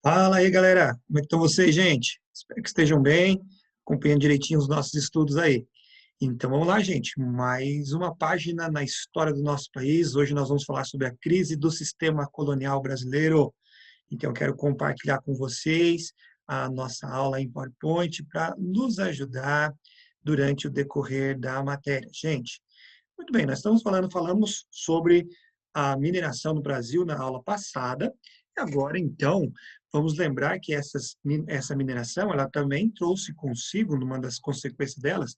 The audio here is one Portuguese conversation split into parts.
Fala aí, galera. Como é que estão vocês, gente? Espero que estejam bem, acompanhando direitinho os nossos estudos aí. Então, vamos lá, gente. Mais uma página na história do nosso país. Hoje nós vamos falar sobre a crise do sistema colonial brasileiro. Então, eu quero compartilhar com vocês a nossa aula em PowerPoint para nos ajudar durante o decorrer da matéria. Gente, muito bem, nós falamos sobre a mineração no Brasil na aula passada, e agora, então, vamos lembrar que essa mineração, ela também trouxe consigo, numa das consequências delas,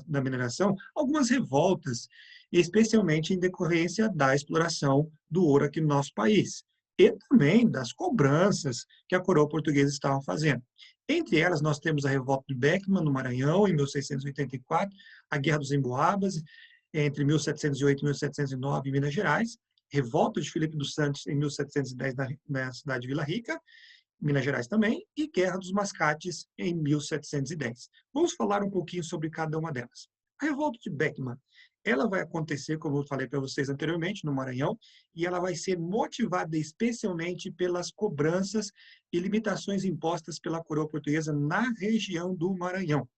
da mineração, algumas revoltas, especialmente em decorrência da exploração do ouro aqui no nosso país, e também das cobranças que a coroa portuguesa estava fazendo. Entre elas, nós temos a revolta de Beckman, no Maranhão, em 1684, a Guerra dos Emboabas, entre 1708 e 1709, em Minas Gerais, revolta de Filipe dos Santos, em 1710, na cidade de Vila Rica, Minas Gerais também, e Guerra dos Mascates, em 1710. Vamos falar um pouquinho sobre cada uma delas. A revolta de Beckman, ela vai acontecer, como eu falei para vocês anteriormente, no Maranhão, e ela vai ser motivada especialmente pelas cobranças e limitações impostas pela coroa portuguesa na região do Maranhão.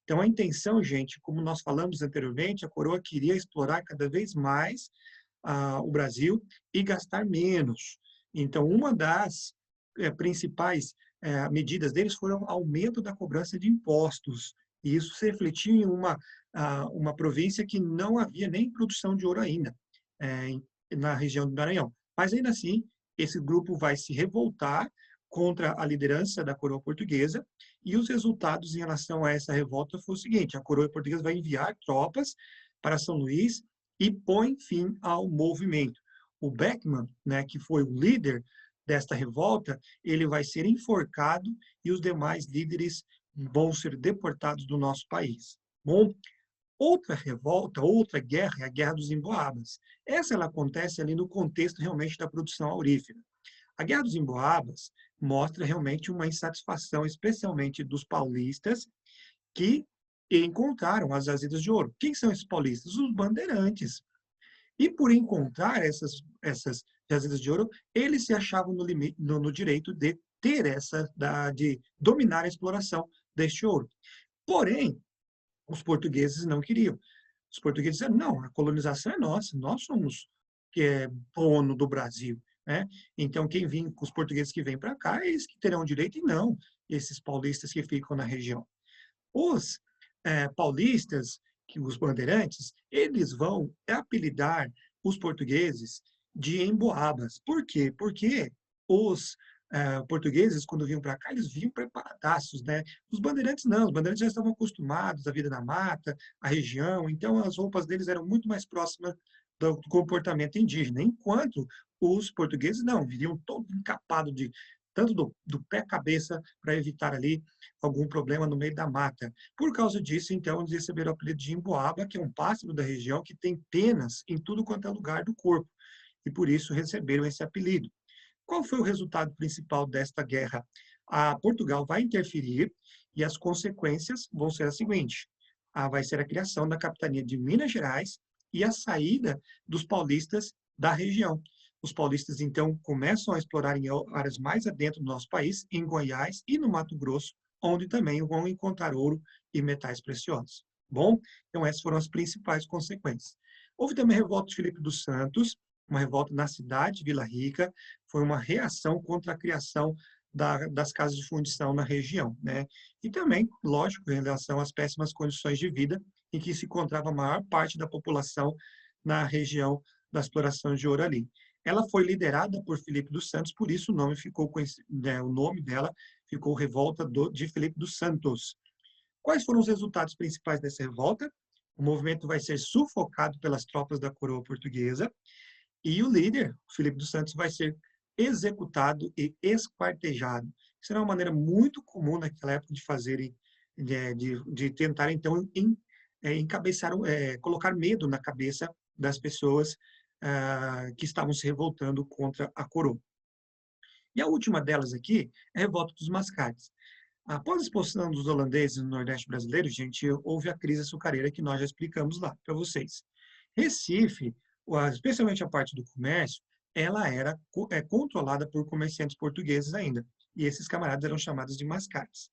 Então, a intenção, gente, como nós falamos anteriormente, a coroa queria explorar cada vez mais o Brasil e gastar menos. Então, uma das principais medidas deles foram o aumento da cobrança de impostos. E isso se refletiu em uma província que não havia nem produção de ouro ainda, na região do Maranhão. Mas, ainda assim, esse grupo vai se revoltar contra a liderança da coroa portuguesa, e os resultados em relação a essa revolta foi o seguinte: a coroa portuguesa vai enviar tropas para São Luís e põe fim ao movimento. O Beckman, né, que foi o líder desta revolta, ele vai ser enforcado e os demais líderes vão ser deportados do nosso país. Bom, outra revolta, outra guerra é a Guerra dos Emboabas. Essa ela acontece ali no contexto realmente da produção aurífera. A Guerra dos Emboabas mostra realmente uma insatisfação, especialmente dos paulistas, que encontraram as jazidas de ouro. Quem são esses paulistas? Os bandeirantes. E por encontrar essas jazidas de ouro, eles se achavam no direito de ter de dominar a exploração deste ouro. Porém, os portugueses não queriam. Os portugueses disseram, não, a colonização é nossa, nós somos que é dono do Brasil. Né? Então, os portugueses que vêm para cá, eles que terão direito, e não esses paulistas que ficam na região. Os paulistas, os bandeirantes, eles vão apelidar os portugueses de emboabas. Por quê? Porque os portugueses, quando vinham para cá, eles vinham preparadaços, né? Os bandeirantes não, os bandeirantes já estavam acostumados à vida na mata, à região, então as roupas deles eram muito mais próximas do comportamento indígena, enquanto os portugueses não, viriam todo encapado tanto do pé à cabeça para evitar ali algum problema no meio da mata. Por causa disso, então, eles receberam o apelido de emboaba, que é um pássaro da região que tem penas em tudo quanto é lugar do corpo, e por isso receberam esse apelido. Qual foi o resultado principal desta guerra? Portugal vai interferir e as consequências vão ser as seguintes. Vai ser a criação da capitania de Minas Gerais e a saída dos paulistas da região. Os paulistas, então, começam a explorar em áreas mais adentro do nosso país, em Goiás e no Mato Grosso, onde também vão encontrar ouro e metais preciosos. Bom, então essas foram as principais consequências. Houve também a revolta de Filipe dos Santos, uma revolta na cidade de Vila Rica, foi uma reação contra a criação das casas de fundição na região, né? E também, lógico, em relação às péssimas condições de vida em que se encontrava a maior parte da população na região da exploração de ouro ali. Ela foi liderada por Filipe dos Santos, por isso o nome ficou conhecido, né, o nome dela ficou Revolta de Filipe dos Santos. Quais foram os resultados principais dessa revolta? O movimento vai ser sufocado pelas tropas da coroa portuguesa e o líder, Filipe dos Santos, vai ser executado e esquartejado. Isso era uma maneira muito comum naquela época de fazerem, de tentar, então, colocar medo na cabeça das pessoas que estavam se revoltando contra a coroa. E a última delas aqui é a revolta dos mascates. Após a expulsão dos holandeses no Nordeste brasileiro, gente, houve a crise açucareira que nós já explicamos lá para vocês. Recife, especialmente a parte do comércio, ela era controlada por comerciantes portugueses ainda, e esses camaradas eram chamados de mascates.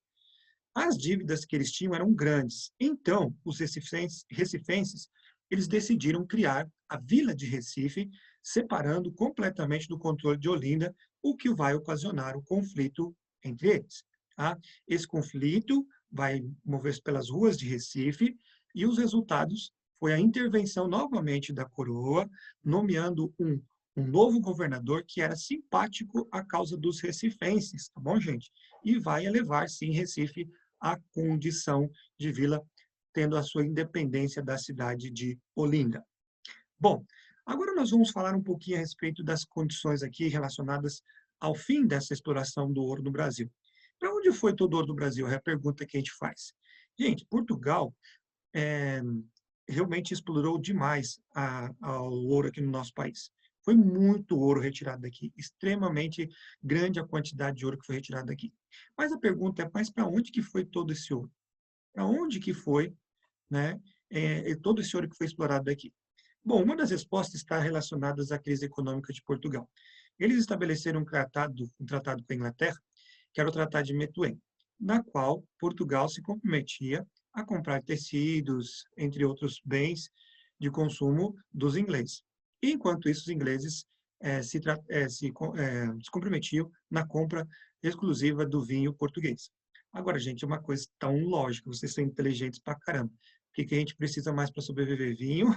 As dívidas que eles tinham eram grandes, então os recifenses eles decidiram criar a Vila de Recife, separando completamente do controle de Olinda, o que vai ocasionar o conflito entre eles. Tá? Esse conflito vai mover-se pelas ruas de Recife e os resultados foi a intervenção novamente da coroa, nomeando um novo governador que era simpático à causa dos recifenses, tá bom, gente? E vai elevar, sim, Recife à condição de vila, tendo a sua independência da cidade de Olinda. Bom, agora nós vamos falar um pouquinho a respeito das condições aqui relacionadas ao fim dessa exploração do ouro no Brasil. Para onde foi todo o ouro do Brasil? É a pergunta que a gente faz. Gente, Portugal é, realmente explorou demais o ouro aqui no nosso país. Foi muito ouro retirado daqui, extremamente grande a quantidade de ouro que foi retirado daqui. Mas a pergunta é, mas para onde que foi todo esse ouro? Para onde que foi, né, todo esse ouro que foi explorado daqui? Bom, uma das respostas está relacionada à crise econômica de Portugal. Eles estabeleceram um tratado com a Inglaterra, que era o Tratado de Methuen, na qual Portugal se comprometia a comprar tecidos, entre outros bens de consumo dos ingleses. E, enquanto isso, os ingleses se comprometiam na compra exclusiva do vinho português. Agora, gente, é uma coisa tão lógica, vocês são inteligentes pra caramba. O que a gente precisa mais para sobreviver? Vinho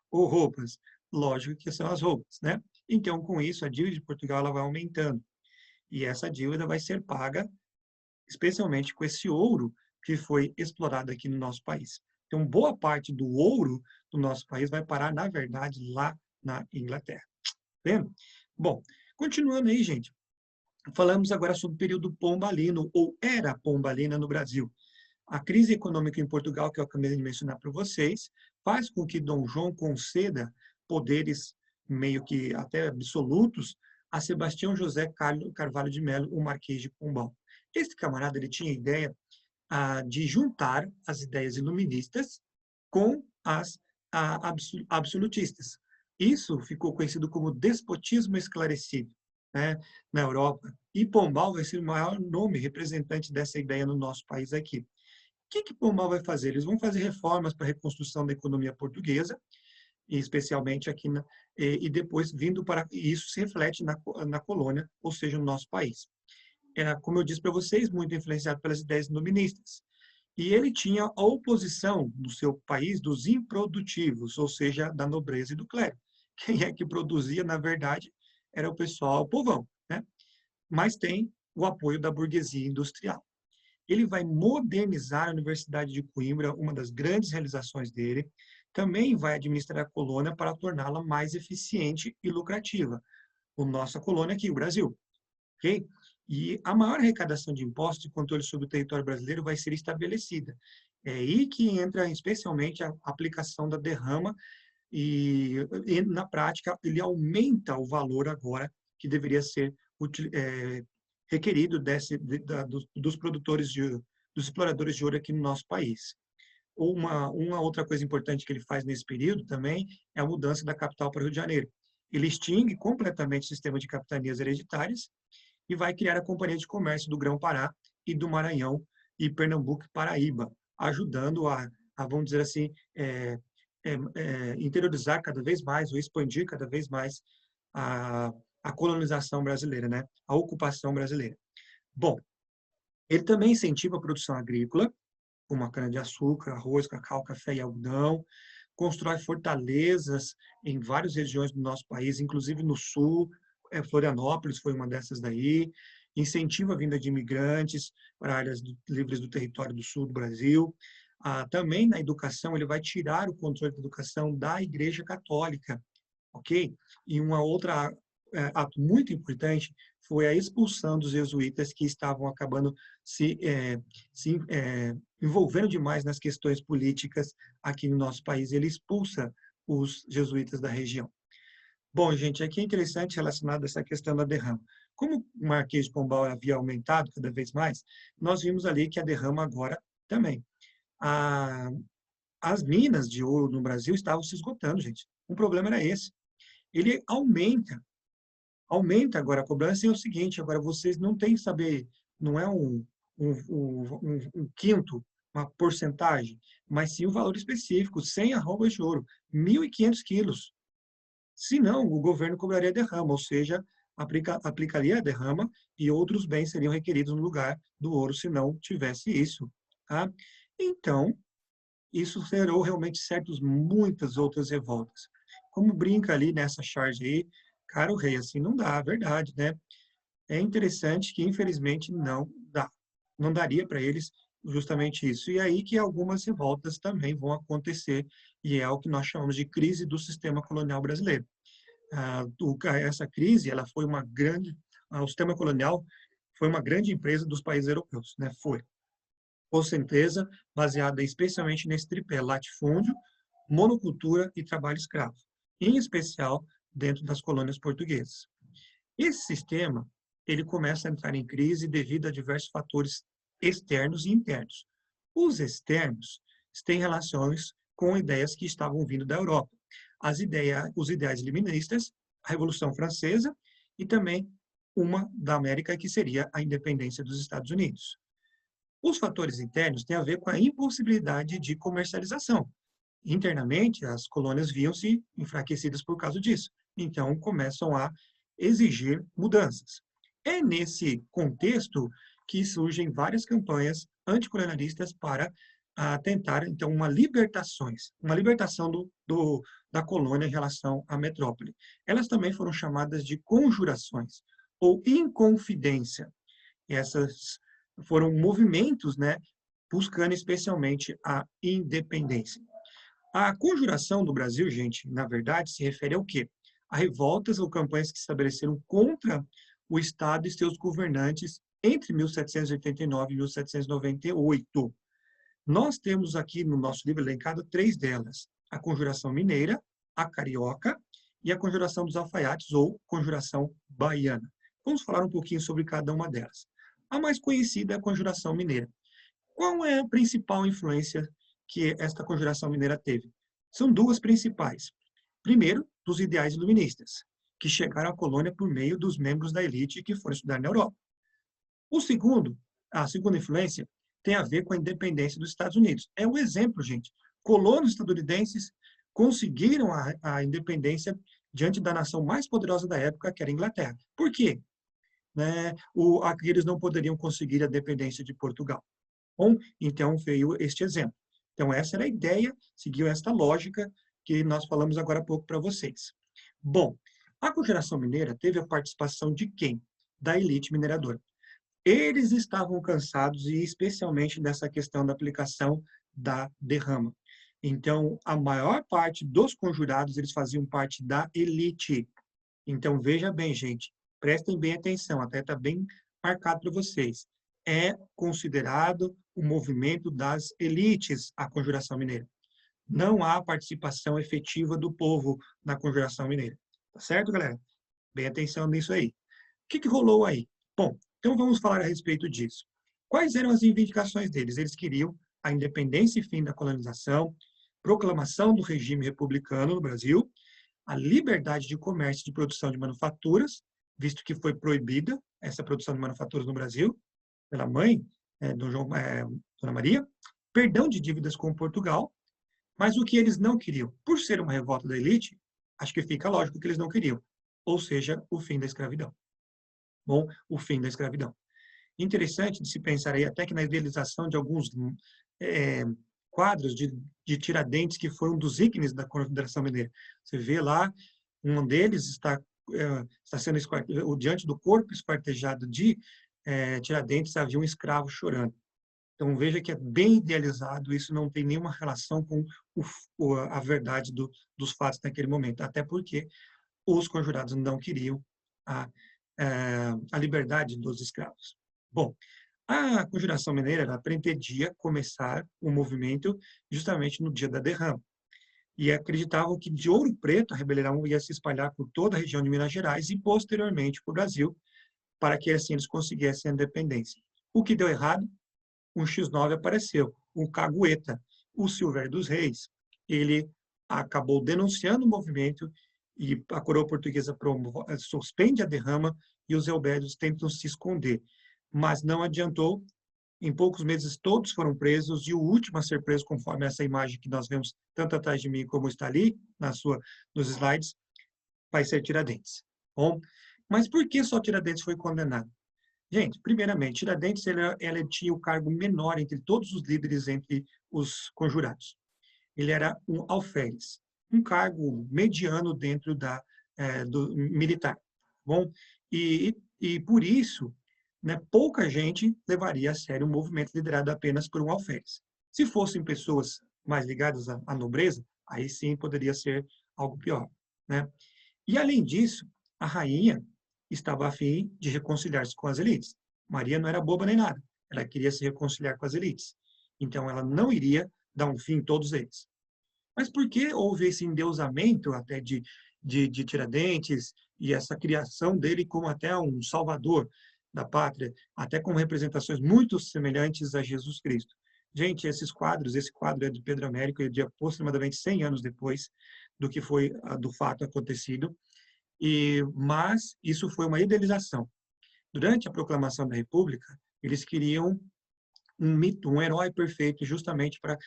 ou roupas? Lógico que são as roupas, né? Então, com isso, a dívida de Portugal ela vai aumentando. E essa dívida vai ser paga especialmente com esse ouro que foi explorado aqui no nosso país. Então, boa parte do ouro do nosso país vai parar, na verdade, lá na Inglaterra. Vendo? Bom, continuando aí, gente. Falamos agora sobre o período pombalino, ou era pombalina no Brasil. A crise econômica em Portugal, que eu acabei de mencionar para vocês, faz com que Dom João conceda poderes meio que até absolutos a Sebastião José Carvalho de Melo, o Marquês de Pombal. Esse camarada ele tinha a ideia de juntar as ideias iluministas com as absolutistas. Isso ficou conhecido como despotismo esclarecido, né, na Europa. E Pombal vai ser o maior nome representante dessa ideia no nosso país aqui. O que Pombal vai fazer? Eles vão fazer reformas para a reconstrução da economia portuguesa, e especialmente aqui, e depois vindo para. E isso se reflete na colônia, ou seja, no nosso país. Era, como eu disse para vocês, muito influenciado pelas ideias iluministas. E ele tinha a oposição no seu país dos improdutivos, ou seja, da nobreza e do clero. Quem é que produzia, na verdade, era o pessoal, o povão, né? Mas tem o apoio da burguesia industrial. Ele vai modernizar a Universidade de Coimbra, uma das grandes realizações dele. Também vai administrar a colônia para torná-la mais eficiente e lucrativa. A nossa colônia aqui, o Brasil. Ok? E a maior arrecadação de impostos e controle sobre o território brasileiro vai ser estabelecida. É aí que entra especialmente a aplicação da derrama e na prática, ele aumenta o valor agora que deveria ser requerido dos produtores dos exploradores de ouro aqui no nosso país. Uma outra coisa importante que ele faz nesse período também é a mudança da capital para o Rio de Janeiro. Ele extingue completamente o sistema de capitanias hereditárias e vai criar a Companhia de Comércio do Grão-Pará e do Maranhão e Pernambuco e Paraíba, ajudando vamos dizer assim, interiorizar cada vez mais, ou expandir cada vez mais a colonização brasileira, né? A ocupação brasileira. Bom, ele também incentiva a produção agrícola, como a cana-de-açúcar, arroz, cacau, café e algodão, constrói fortalezas em várias regiões do nosso país, inclusive no sul, Florianópolis foi uma dessas daí, incentiva a vinda de imigrantes para áreas livres do território do sul do Brasil. Também na educação, ele vai tirar o controle da educação da Igreja Católica, ok? E uma outra ato muito importante foi a expulsão dos jesuítas que estavam acabando se envolvendo demais nas questões políticas aqui no nosso país. Ele expulsa os jesuítas da região. Bom, gente, aqui é interessante relacionado a essa questão da derrama. Como o Marquês de Pombal havia aumentado cada vez mais, nós vimos ali que a derrama agora também. As minas de ouro no Brasil estavam se esgotando, gente. O problema era esse. Ele aumenta Aumenta agora a cobrança e é o seguinte, agora vocês não têm que saber, não é um quinto, uma porcentagem, mas sim um valor específico, 100 arrobas de ouro, 1.500 quilos. Se não, o governo cobraria derrama, ou seja, aplicaria a derrama e outros bens seriam requeridos no lugar do ouro se não tivesse isso. Tá? Então, isso gerou realmente certos, muitas outras revoltas. Como brinca ali nessa charge aí, cara, o rei, assim não dá, verdade, né? É interessante que, infelizmente, não dá. Não daria para eles justamente isso. E aí que algumas revoltas também vão acontecer, e é o que nós chamamos de crise do sistema colonial brasileiro. Essa crise, ela foi uma grande, o sistema colonial foi uma grande empresa dos países europeus, né? Foi. Com certeza, baseada especialmente nesse tripé, latifúndio, monocultura e trabalho escravo, em especial dentro das colônias portuguesas. Esse sistema, ele começa a entrar em crise devido a diversos fatores externos e internos. Os externos têm relações com ideias que estavam vindo da Europa. Os ideais iluministas, a Revolução Francesa e também uma da América, que seria a independência dos Estados Unidos. Os fatores internos têm a ver com a impossibilidade de comercialização. Internamente, as colônias viam-se enfraquecidas por causa disso. Então, começam a exigir mudanças. É nesse contexto que surgem várias campanhas anticolonialistas para tentar, então, uma libertação da colônia em relação à metrópole. Elas também foram chamadas de conjurações ou inconfidência. Essas foram movimentos, né, buscando especialmente a independência. A conjuração do Brasil, gente, na verdade, se refere ao quê? A revoltas ou campanhas que se estabeleceram contra o Estado e seus governantes entre 1789 e 1798. Nós temos aqui no nosso livro elencado 3 delas: a Conjuração Mineira, a Carioca e a Conjuração dos Alfaiates, ou Conjuração Baiana. Vamos falar um pouquinho sobre cada uma delas. A mais conhecida é a Conjuração Mineira. Qual é a principal influência que esta Conjuração Mineira teve? São duas principais. Primeiro, dos ideais iluministas, que chegaram à colônia por meio dos membros da elite que foram estudar na Europa. A segunda influência tem a ver com a independência dos Estados Unidos. É um exemplo, gente. Colonos estadunidenses conseguiram a independência diante da nação mais poderosa da época, que era a Inglaterra. Por quê? Aqui eles não poderiam conseguir a dependência de Portugal. Bom, então veio este exemplo. Então essa era a ideia, seguiu esta lógica que nós falamos agora há pouco para vocês. Bom, a Conjuração Mineira teve a participação de quem? Da elite mineradora. Eles estavam cansados, e especialmente dessa questão da aplicação da derrama. Então, a maior parte dos conjurados, eles faziam parte da elite. Então, veja bem, gente, prestem bem atenção, até está bem marcado para vocês. É considerado o movimento das elites, a Conjuração Mineira. Não há participação efetiva do povo na Conjuração Mineira. Tá certo, galera? Bem atenção nisso aí. O que rolou aí? Bom, então vamos falar a respeito disso. Quais eram as reivindicações deles? Eles queriam a independência e fim da colonização, proclamação do regime republicano no Brasil, a liberdade de comércio e de produção de manufaturas, visto que foi proibida essa produção de manufaturas no Brasil pela mãe, Dona Maria, perdão de dívidas com Portugal, mas o que eles não queriam, por ser uma revolta da elite, acho que fica lógico que eles não queriam, ou seja, o fim da escravidão. Bom, o fim da escravidão. Interessante de se pensar aí até que na idealização de alguns quadros de Tiradentes que foram dos ícones da Confederação Mineira. Você vê lá, um deles está sendo diante do corpo esquartejado de Tiradentes, havia um escravo chorando. Então veja que é bem idealizado, isso não tem nenhuma relação com a verdade dos fatos naquele momento, até porque os conjurados não queriam a liberdade dos escravos. Bom, a Conjuração Mineira ela pretendia começar o movimento justamente no dia da derrama. E acreditavam que de Ouro Preto a rebelião ia se espalhar por toda a região de Minas Gerais e posteriormente para o Brasil, para que assim eles conseguissem a independência. O que deu errado? Um X9 apareceu, o Cagueta, o Silvério dos Reis. Ele acabou denunciando o movimento e a coroa portuguesa suspende a derrama e os helvétios tentam se esconder. Mas não adiantou. Em poucos meses, todos foram presos, e o último a ser preso, conforme essa imagem que nós vemos tanto atrás de mim como está ali nos slides, vai ser Tiradentes. Bom, mas por que só Tiradentes foi condenado? Gente, primeiramente, Tiradentes ela tinha o cargo menor entre todos os líderes, entre os conjurados. Ele era um alferes, um cargo mediano dentro do militar. Bom, e por isso, né, pouca gente levaria a sério um movimento liderado apenas por um alferes. Se fossem pessoas mais ligadas à nobreza, aí sim poderia ser algo pior, né? E, além disso, a rainha estava a fim de reconciliar-se com as elites. Maria não era boba nem nada. Ela queria se reconciliar com as elites. Então, ela não iria dar um fim em todos eles. Mas por que houve esse endeusamento até de Tiradentes e essa criação dele como até um salvador da pátria, até com representações muito semelhantes a Jesus Cristo? Gente, esse quadro é de Pedro Américo, é de aproximadamente 100 anos depois do que foi do fato acontecido, mas isso foi uma idealização. Durante a proclamação da República, eles queriam um mito, um herói perfeito, justamente para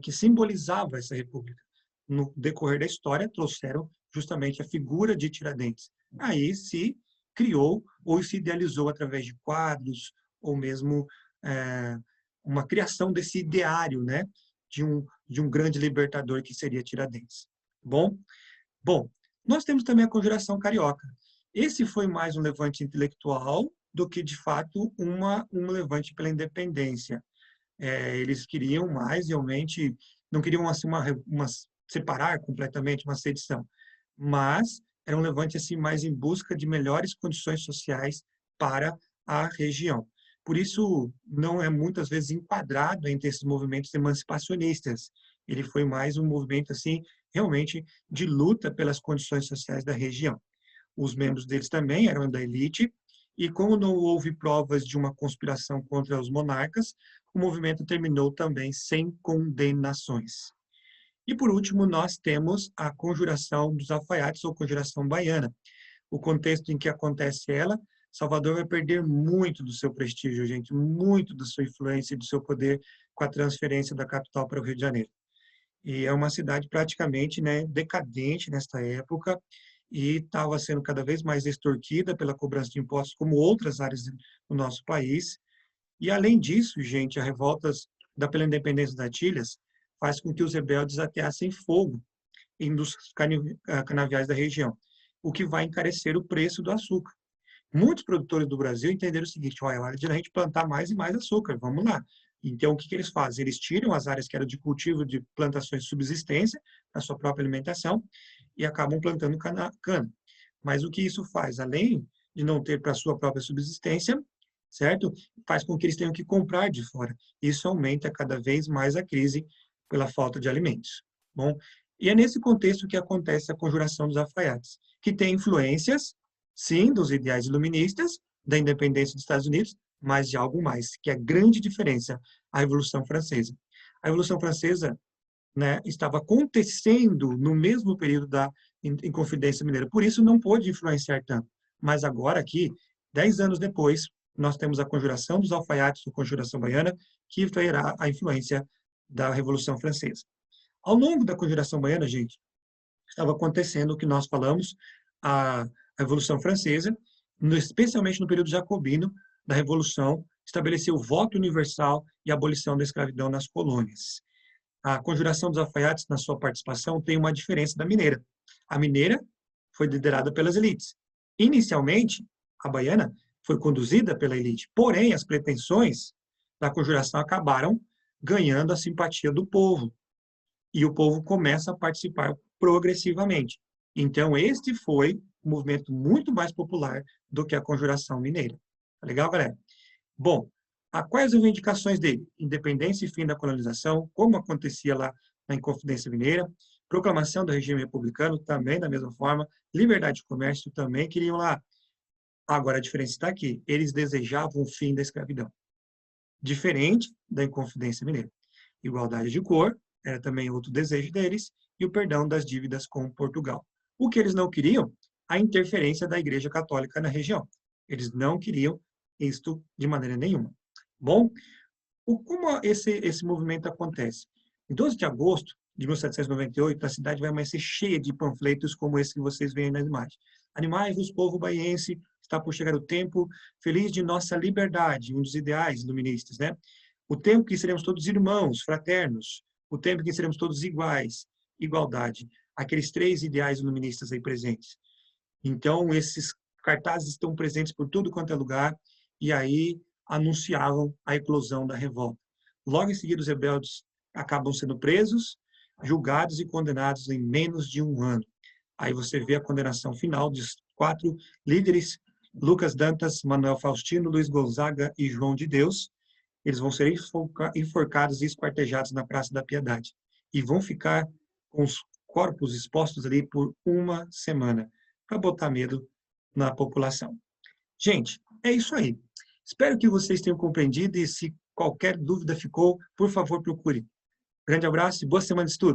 que simbolizava essa república. No decorrer da história, trouxeram justamente a figura de Tiradentes. Aí se criou ou se idealizou através de quadros, ou mesmo uma criação desse ideário, né, de um grande libertador que seria Tiradentes. Bom, nós temos também a Conjuração Carioca. Esse foi mais um levante intelectual do que, de fato, um levante pela independência. Eles queriam mais, realmente, não queriam assim, separar completamente uma sedição, mas era um levante assim, mais em busca de melhores condições sociais para a região. Por isso, não é muitas vezes enquadrado entre esses movimentos emancipacionistas. Ele foi mais um movimento assim, realmente de luta pelas condições sociais da região. Os membros deles também eram da elite, e como não houve provas de uma conspiração contra os monarcas, o movimento terminou também sem condenações. E, por último, nós temos a Conjuração dos Alfaiates, ou Conjuração Baiana. O contexto em que acontece ela, Salvador vai perder muito do seu prestígio, gente, muito da sua influência e do seu poder com a transferência da capital para o Rio de Janeiro. E é uma cidade praticamente, né, decadente nesta época, e estava sendo cada vez mais extorquida pela cobrança de impostos, como outras áreas do nosso país. E, além disso, gente, a revoltas pela independência das Ilhas faz com que os rebeldes ateassem fogo em dos canaviais da região, o que vai encarecer o preço do açúcar. Muitos produtores do Brasil entenderam o seguinte: olha, é hora de a gente plantar mais e mais açúcar, vamos lá. Então, o que eles fazem? Eles tiram as áreas que eram de cultivo de plantações de subsistência, para sua própria alimentação, e acabam plantando cana. Mas o que isso faz? Além de não ter para sua própria subsistência, certo? Faz com que eles tenham que comprar de fora. Isso aumenta cada vez mais a crise pela falta de alimentos. Bom, e é nesse contexto que acontece a Conjuração dos Alfaiates, que tem influências, sim, dos ideais iluministas, da independência dos Estados Unidos, mas de algo mais, que é a grande diferença, a Revolução Francesa. A Revolução Francesa, né, estava acontecendo no mesmo período da Inconfidência Mineira, por isso não pôde influenciar tanto. Mas agora aqui, 10 anos depois, nós temos a Conjuração dos Alfaiates, a Conjuração Baiana, que terá a influência da Revolução Francesa. Ao longo da Conjuração Baiana, gente, estava acontecendo o que nós falamos, a Revolução Francesa, especialmente no período jacobino da Revolução, estabeleceu o voto universal e a abolição da escravidão nas colônias. A Conjuração dos Alfaiates, na sua participação, tem uma diferença da mineira. A mineira foi liderada pelas elites. Inicialmente, a baiana foi conduzida pela elite, porém, as pretensões da Conjuração acabaram ganhando a simpatia do povo, e o povo começa a participar progressivamente. Então, este foi um movimento muito mais popular do que a Conjuração Mineira. Tá legal, galera? Bom, quais as reivindicações dele? Independência e fim da colonização, como acontecia lá na Inconfidência Mineira, proclamação do regime republicano, também da mesma forma, liberdade de comércio, também queriam lá. Agora, a diferença está aqui, eles desejavam o fim da escravidão. Diferente da Inconfidência Mineira. Igualdade de cor, era também outro desejo deles, e o perdão das dívidas com Portugal. O que eles não queriam? A interferência da Igreja Católica na região. Eles não queriam isto de maneira nenhuma. Bom, como esse movimento acontece? Em 12 de agosto de 1798, a cidade vai amanhecer cheia de panfletos como esse que vocês veem nas imagens. Animai-vos, povo baiense, está por chegar o tempo feliz de nossa liberdade, um dos ideais iluministas, né? O tempo que seremos todos irmãos, fraternos, o tempo que seremos todos iguais, igualdade. Aqueles 3 ideais iluministas aí presentes. Então, esses cartazes estão presentes por tudo quanto é lugar, e aí anunciavam a eclosão da revolta. Logo em seguida, os rebeldes acabam sendo presos, julgados e condenados em menos de um ano. Aí você vê a condenação final dos 4 líderes, Lucas Dantas, Manuel Faustino, Luiz Gonzaga e João de Deus. Eles vão ser enforcados e esquartejados na Praça da Piedade. E vão ficar com os corpos expostos ali por uma semana, para botar medo na população. Gente, é isso aí. Espero que vocês tenham compreendido e se qualquer dúvida ficou, por favor, procure. Grande abraço e boa semana de estudo.